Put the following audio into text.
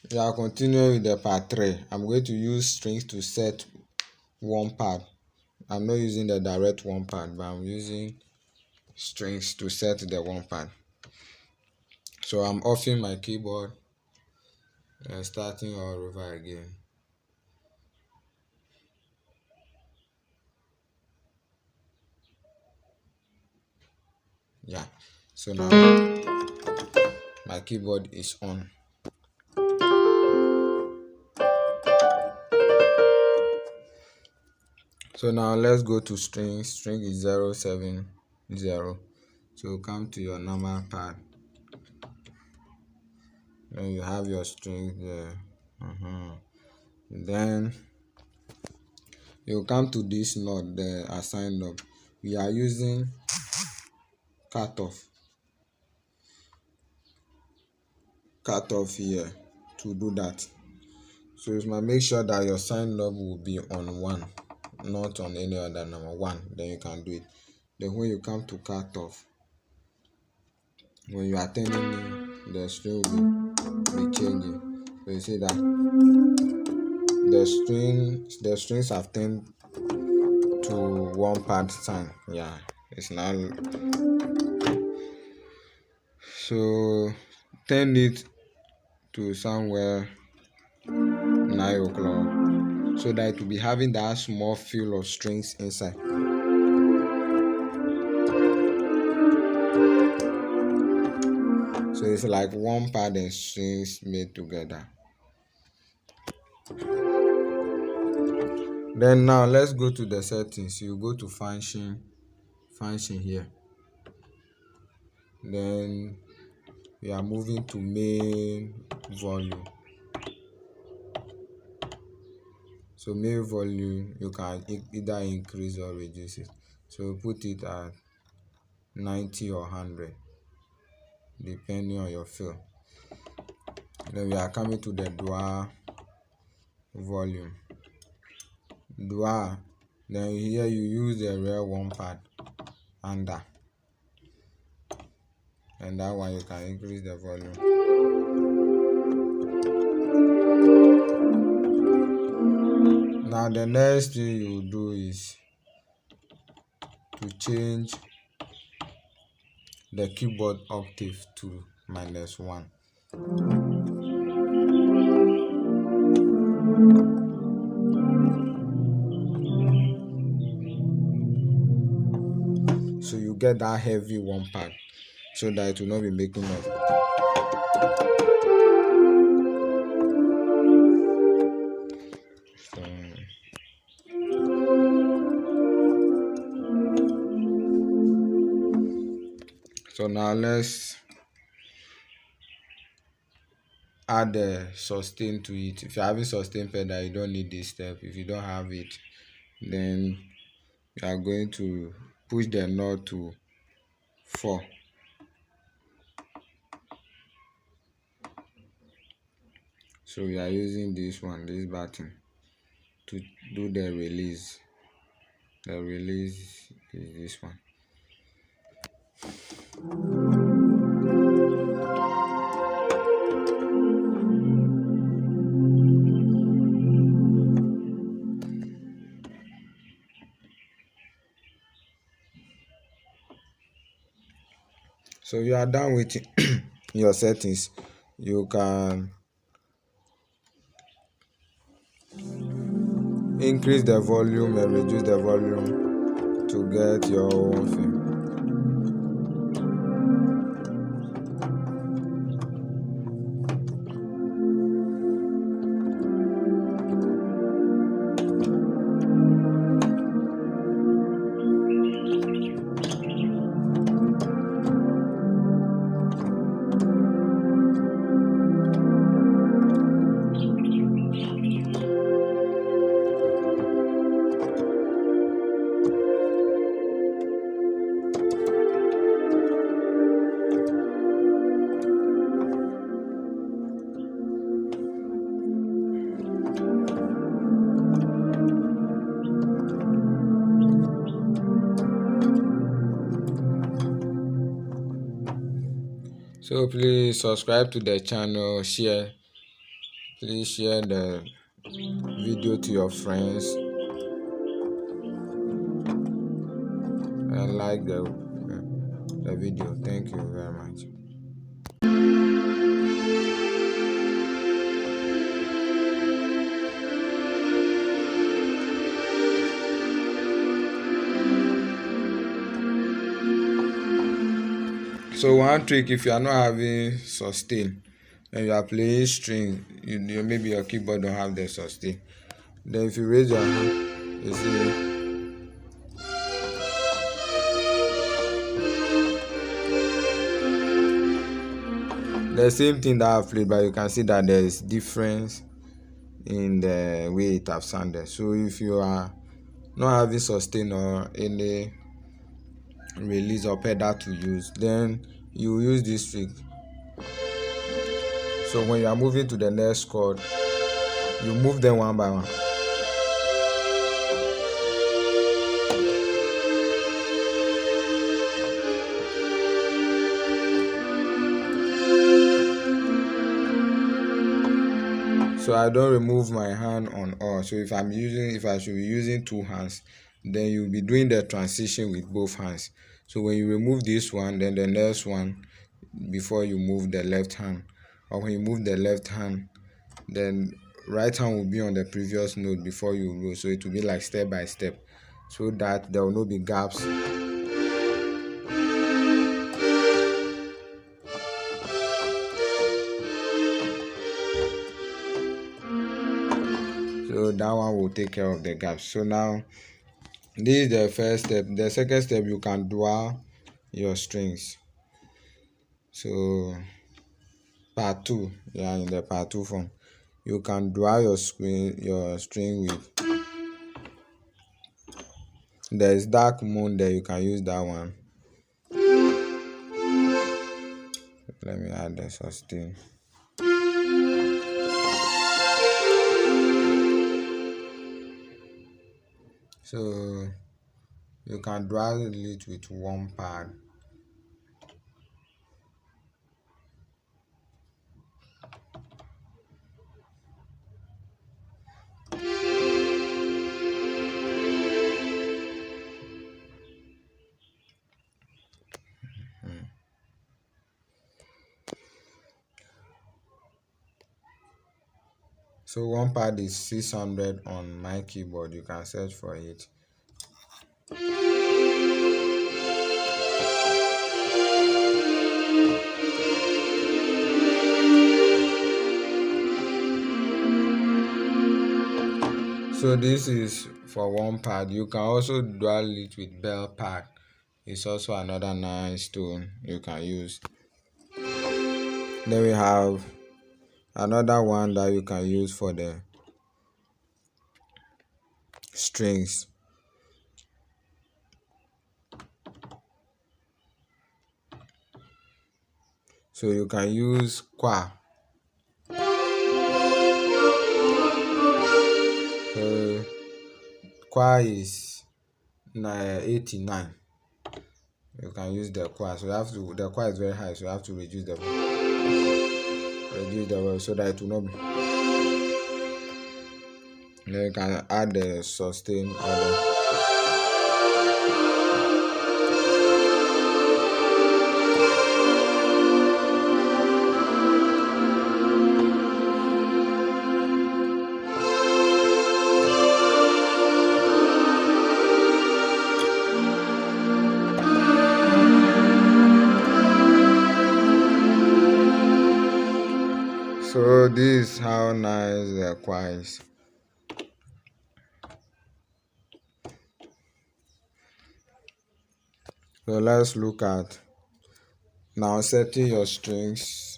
We are continuing with the part 3. I'm going to use strings to set one pad. I'm not using the direct one pad, but I'm using strings to set the one pad. So I'm offing my keyboard and starting all over again. Yeah, so now my keyboard is on. So now let's go to strings. String is 070. So come to your normal pad. Then you have your strings there. Then you come to this note, the assigned knob. We are using cutoff here to do that. So you must make sure that your sign knob will be on 1, not on any other number. 1, then you can do it. Then when you come to cutoff, when you are turning in, the string will be changing. So you see that the strings have turned to one pad sign. Yeah, it's now. So turn it to somewhere 9 o'clock so that it will be having that small feel of strings inside. So it's like one pad and strings made together. Then now let's go to the settings. You go to function here. Then we are moving to main volume. So main volume, you can either increase or reduce it. So put it at 90 or 100 depending on your feel. Then we are coming to the dual volume. Dual, then here you use the real one pad under, and that one you can increase the volume. Now the next thing you do is to change the keyboard octave to -1. So you get that heavy one pad so that it will not be making noise. So now let's add the sustain to it. If you're having sustain pedal, you don't need this step. If you don't have it, then you are going to push the knob to 4. So we are using this button to do the release. The release is this one. So you are done with your settings. You can increase the volume and reduce the volume to get your own thing. So please subscribe to the channel, share Please share the video to your friends and like the video. Thank you very much. So one trick, if you are not having sustain and you are playing string, maybe your keyboard don't have the sustain, then if you raise your hand, you see the same thing that I've played, but you can see that there is difference in the way it have sounded. So if you are not having sustain or any release or pedal to use, then you use this trick. So when you are moving to the next chord, you move them one by one. So I don't remove my hand on all. So if I should be using two hands, then you'll be doing the transition with both hands. So when you remove this one, then the next one before you move the left hand, or when you move the left hand, then right hand will be on the previous note before you roll. So it will be like step by step, so that there will not be gaps. So that one will take care of the gaps. So now this is the first step. The second step, you can dual your strings. So part 2, yeah, in the part 2 form, you can dual your string with, there is dark moon there, you can use that one. Let me add the sustain. So you can dual it with one pad. So one pad is 600 on my keyboard. You can search for it. So this is for one pad. You can also dual it with bell pad. It's also another nice tone you can use. Then we have another one that you can use for the strings. So you can use qua. So qua is 89. You can use the qua. So the qua is very high, so you have to reduce the volume so that it will not be. Then you can add the sustain order. So this is how nice the qua is. So let's look at now setting your strings